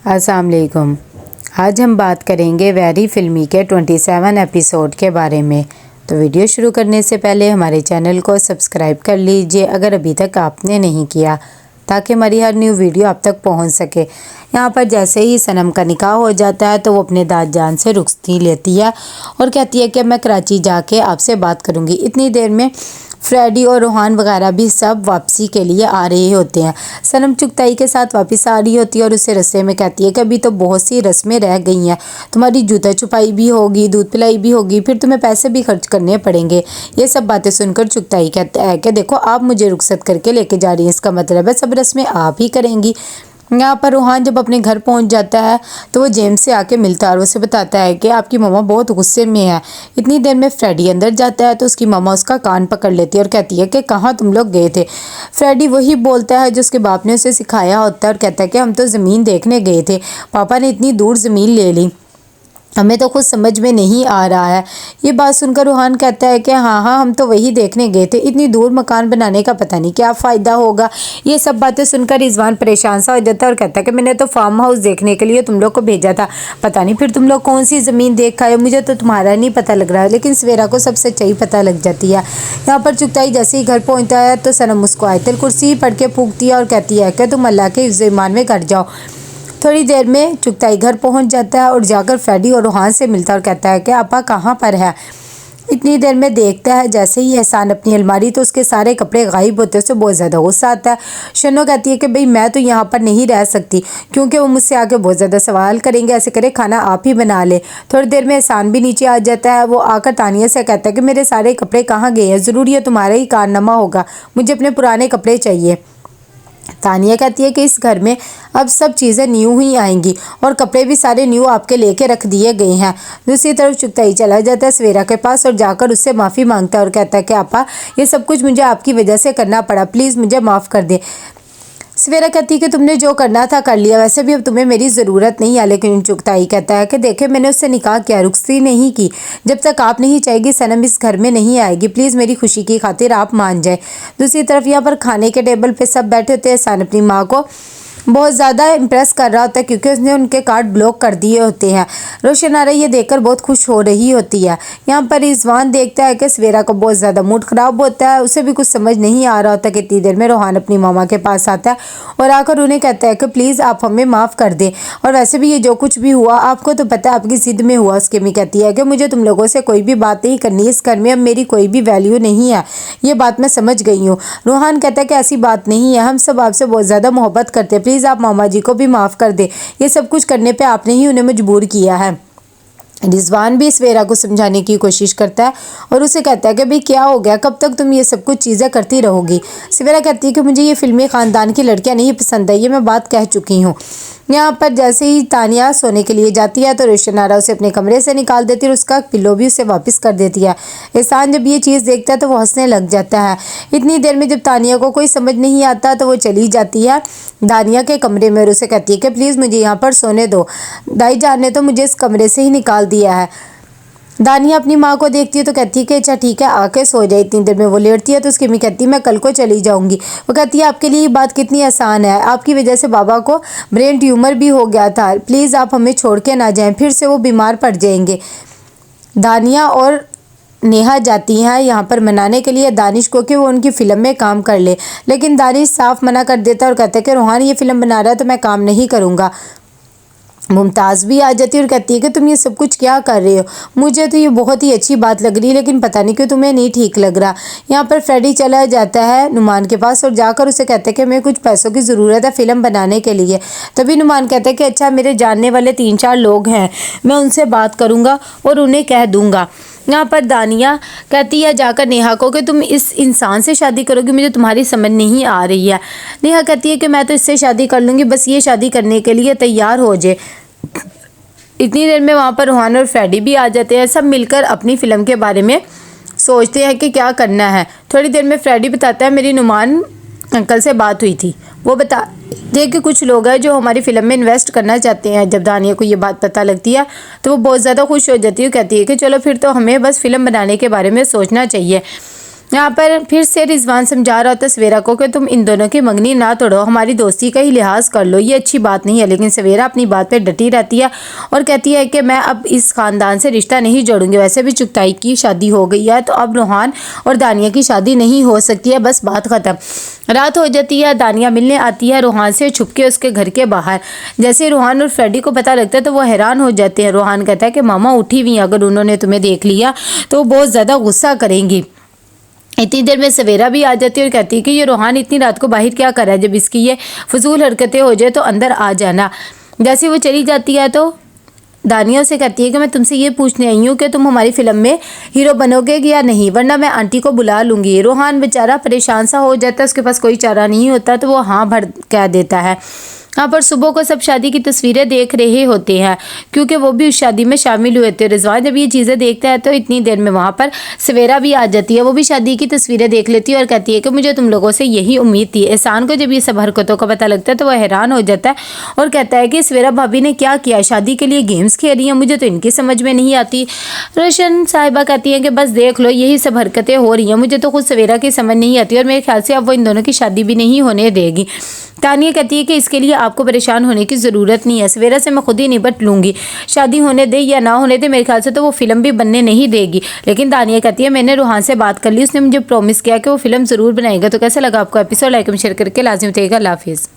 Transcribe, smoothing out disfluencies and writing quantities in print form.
अस्सलाम वालेकुम। आज हम बात करेंगे वेरी फिल्मी के 27 एपिसोड के बारे में। तो वीडियो शुरू करने से पहले हमारे चैनल को सब्सक्राइब कर लीजिए अगर अभी तक आपने नहीं किया, ताकि हमारी हर न्यू वीडियो आप तक पहुंच सके। यहाँ पर जैसे ही सनम का निकाह हो जाता है तो वो अपने दाद जान से रुखसती लेती है और कहती है कि मैं कराची जाके आपसे बात करूँगी। इतनी देर में फ्रेडी और रोहान वगैरह भी सब वापसी के लिए आ रहे होते हैं। सनम चुगताई के साथ वापस आ रही होती है और उसे रस्ते में कहती है कि अभी तो बहुत सी रस्में रह गई हैं, तुम्हारी जूता छुपाई भी होगी, दूध पिलाई भी होगी, फिर तुम्हें पैसे भी खर्च करने पड़ेंगे। ये सब बातें सुनकर चुगताई कहता है कि देखो आप मुझे रुखसत करके लेके जा रही हैं, इसका मतलब है सब रस्में आप ही करेंगी। यहाँ पर रोहान जब अपने घर पहुँच जाता है तो वो जेम्स से आके मिलता है और उसे बताता है कि आपकी मम्मा बहुत गुस्से में है। इतनी देर में फ्रेडी अंदर जाता है तो उसकी मम्मा उसका कान पकड़ लेती है और कहती है कि कहाँ तुम लोग गए थे। फ्रेडी वही बोलता है जो उसके बाप ने उसे सिखाया होता है और कहता है कि हम तो ज़मीन देखने गए थे, पापा ने इतनी दूर ज़मीन ले ली, हमें तो कुछ समझ में नहीं आ रहा है। ये बात सुनकर रोहान कहता है कि हाँ हम तो वही देखने गए थे, इतनी दूर मकान बनाने का पता नहीं क्या फ़ायदा होगा। ये सब बातें सुनकर रिजवान परेशान सा हो जाता है और कहता है कि मैंने तो फार्म हाउस देखने के लिए तुम लोग को भेजा था, पता नहीं फिर तुम लोग कौन सी ज़मीन देखा है, मुझे तो तुम्हारा नहीं पता लग रहा है। लेकिन सवेरा को सब सच्चाई पता लग जाती है। यहाँ पर चुगताई जैसे ही घर पहुँचता है तो सनम उसको आयतल कुर्सी पढ़ के फूकती है और कहती है कि तुम अल्लाह के हिफ्ज़ ईमान में घर जाओ। थोड़ी देर में चुगताई घर पहुंच जाता है और जाकर फ्रेडी और रोहान से मिलता है और कहता है कि आपा कहाँ पर है। इतनी देर में देखता है जैसे ही एहसान अपनी अलमारी तो उसके सारे कपड़े गायब होते हैं। उसे बहुत ज़्यादा गुस्सा आता है। शनो कहती है कि भाई मैं तो यहाँ पर नहीं रह सकती, क्योंकि वो मुझसे आके बहुत ज़्यादा सवाल करेंगे, ऐसे करे खाना आप ही बना ले। थोड़ी देर में एहसान भी नीचे आ जाता है। वो आकर तानिया से कहता है कि मेरे सारे कपड़े कहाँ गए हैं, ज़रूर ये तुम्हारा ही कारनामा होगा, मुझे अपने पुराने कपड़े चाहिए। तानिया कहती है कि इस घर में अब सब चीज़ें न्यू ही आएंगी और कपड़े भी सारे न्यू आपके लेके रख दिए गए हैं। दूसरी तरफ चुगताई चला जाता है सवेरा के पास और जाकर उससे माफ़ी मांगता है और कहता है कि आपा ये सब कुछ मुझे आपकी वजह से करना पड़ा, प्लीज़ मुझे माफ़ कर दे। सवेरा कहती है कि तुमने जो करना था कर लिया, वैसे भी अब तुम्हें मेरी ज़रूरत नहीं है। लेकिन चुगताई कहता है कि देखे मैंने उससे निकाह किया, रुखसती नहीं की, जब तक आप नहीं चाहेगी सनम इस घर में नहीं आएगी, प्लीज़ मेरी खुशी की खातिर आप मान जाए। दूसरी तरफ यहाँ पर खाने के टेबल पे सब बैठे होते हैं। सन अपनी माँ को बहुत ज़्यादा इम्प्रेस कर रहा होता है क्योंकि उसने उनके कार्ड ब्लॉक कर दिए होते हैं। रोशन आरा ये देखकर बहुत खुश हो रही होती है। यहाँ पर रिजवान देखता है कि सवेरा को बहुत ज़्यादा मूड ख़राब होता है, उसे भी कुछ समझ नहीं आ रहा होता कि इतनी देर में रोहान अपनी मामा के पास आता है और आकर उन्हें कहता है कि प्लीज़ आप हमें माफ़ कर दें, और वैसे भी ये जो कुछ भी हुआ आपको तो पता है आपकी ज़िद में हुआ। उसके में कहती है कि मुझे तुम लोगों से कोई भी बात नहीं करनी, इस घर में अब मेरी कोई भी वैल्यू नहीं है, ये बात मैं समझ गई हूँ। रोहान कहता है कि ऐसी बात नहीं है, हम सब आपसे बहुत ज़्यादा मोहब्बत करते हैं, प्लीज़ आप मामा जी को भी माफ़ कर दे, ये सब कुछ करने पे आपने ही उन्हें मजबूर किया है। रिजवान भी सवेरा को समझाने की कोशिश करता है और उसे कहता है कि भाई क्या हो गया, कब तक तुम ये सब कुछ चीज़ें करती रहोगी। सवेरा कहती है कि मुझे ये फिल्मी ख़ानदान की लड़कियां नहीं पसंद है, ये मैं बात कह चुकी हूँ। यहाँ पर जैसे ही तानिया सोने के लिए जाती है तो रोशन आरा उसे अपने कमरे से निकाल देती है और उसका पिलो भी उसे वापस कर देती है। एहसान जब ये चीज़ देखता है तो वो हंसने लग जाता है। इतनी देर में जब तानिया को कोई समझ नहीं आता तो वो चली जाती है दानिया के कमरे में और उसे कहती है कि प्लीज़ मुझे यहाँ पर सोने दो, दाई जान ने तो मुझे इस कमरे से ही निकाल दिया है। दानिया अपनी माँ को देखती है तो कहती है कि अच्छा ठीक है आके सो जाए। इतनी देर में वो लेटती है तो उसकी मम्मी कहती है मैं कल को चली जाऊँगी। वो कहती है आपके लिए ये बात कितनी आसान है, आपकी वजह से बाबा को ब्रेन ट्यूमर भी हो गया था, प्लीज़ आप हमें छोड़ के ना जाएं, फिर से वो बीमार पड़ जाएंगे। दानिया और नेहा जाती हैं यहाँ पर मनाने के लिए दानिश को कि वो उनकी फ़िल्म में काम कर ले, लेकिन दानिश साफ मना कर देता है और कहता है कि रोहान ये फ़िल्म बना रहा है तो मैं काम नहीं करूँगा। मुमताज़ भी आ जाती है और कहती है कि तुम ये सब कुछ क्या कर रहे हो, मुझे तो ये बहुत ही अच्छी बात लग रही है लेकिन पता नहीं क्यों तुम्हें नहीं ठीक लग रहा। यहाँ पर फ्रेडी चला जाता है नुमान के पास और जाकर उसे कहता है कि हमें कुछ पैसों की ज़रूरत है फ़िल्म बनाने के लिए। तभी नुमान कहता है कि अच्छा मेरे जानने वाले 3-4 लोग हैं, मैं उनसे बात करूँगा और उन्हें कह दूँगा। यहाँ पर दानिया कहती है जाकर नेहा को कि तुम इस इंसान से शादी करोगी, मुझे तुम्हारी समझ नहीं आ रही है। नेहा कहती है कि मैं तो इससे शादी कर लूँगी, बस ये शादी करने के लिए तैयार हो जाए। इतनी देर में वहाँ पर रोहान और फ्रेडी भी आ जाते हैं। सब मिलकर अपनी फ़िल्म के बारे में सोचते हैं कि क्या करना है। थोड़ी देर में फ्रेडी बताता है मेरी नुमान अंकल से बात हुई थी, वो बता दे कि कुछ लोग हैं जो हमारी फ़िल्म में इन्वेस्ट करना चाहते हैं। जब दानिया को ये बात पता लगती है तो वो बहुत ज़्यादा खुश हो जाती है, कहती है कि चलो फिर तो हमें बस फ़िल्म बनाने के बारे में सोचना चाहिए। यहाँ पर फिर से रिजवान समझा रहा होता है सवेरा को कि तुम इन दोनों की मंगनी ना तोड़ो, हमारी दोस्ती का ही लिहाज कर लो, ये अच्छी बात नहीं है। लेकिन सवेरा अपनी बात पे डटी रहती है और कहती है कि मैं अब इस ख़ानदान से रिश्ता नहीं जोड़ूंगी, वैसे भी चुगताई की शादी हो गई है तो अब रूहान और दानिया की शादी नहीं हो सकती है, बस बात ख़त्म। रात हो जाती है, दानिया मिलने आती है रूहान से छुप के उसके घर के बाहर। जैसे रूहान और फ्रेडी को पता लगता है तो वो हैरान हो जाते हैं। रूहान कहता है कि मामा उठी हुई, अगर उन्होंने तुम्हें देख लिया तो वो बहुत ज़्यादा गुस्सा करेंगी। इतनी देर में सवेरा भी आ जाती है और कहती है कि ये रूहान इतनी रात को बाहर क्या कर रहा है, जब इसकी ये फजूल हरकतें हो जाए तो अंदर आ जाना। जैसे वो चली जाती है तो दानिया से कहती है कि मैं तुमसे ये पूछने आई हूँ कि तुम हमारी फिल्म में हीरो बनोगे या नहीं, वरना मैं आंटी को बुला लूँगी। रूहान बेचारा परेशान सा हो जाता है, उसके पास कोई चारा नहीं होता तो वो हाँ भर कह देता है। यहाँ पर सुबह को सब शादी की तस्वीरें देख रहे होते हैं क्योंकि वो भी उस शादी में शामिल हुए थे। रिजवान जब ये चीज़ें देखता है तो इतनी देर में वहाँ पर सवेरा भी आ जाती है। वो भी शादी की तस्वीरें देख लेती है और कहती है कि मुझे तुम लोगों से यही उम्मीद थी। एहसान को जब ये सब हरकतों का पता लगता है तो वह हैरान हो जाता है और कहता है कि सवेरा भाभी ने क्या किया, शादी के लिए गेम्स खेल रही हैं, मुझे तो इनकी समझ में नहीं आती। रोशन साहिबा कहती हैं कि बस देख लो यही सब हरकतें हो रही हैं, मुझे तो खुद सवेरा की समझ नहीं आती और मेरे ख्याल से अब वो इन दोनों की शादी भी नहीं होने देगी। तानिया कहती है कि इसके लिए आपको परेशान होने की ज़रूरत नहीं है, सवेरा से मैं खुद ही निपट लूँगी, शादी होने दे या ना होने दे मेरे ख्याल से तो वो फिल्म भी बनने नहीं देगी। लेकिन तानिया कहती है मैंने रूहान से बात कर ली, उसने मुझे प्रॉमिस किया कि वो फिल्म ज़रूर बनाएगा। तो कैसा लगा आपको एपिसोड, लाइक एंड शेयर करके लाजमी बताइएगा। अल्लाह हाफिज़।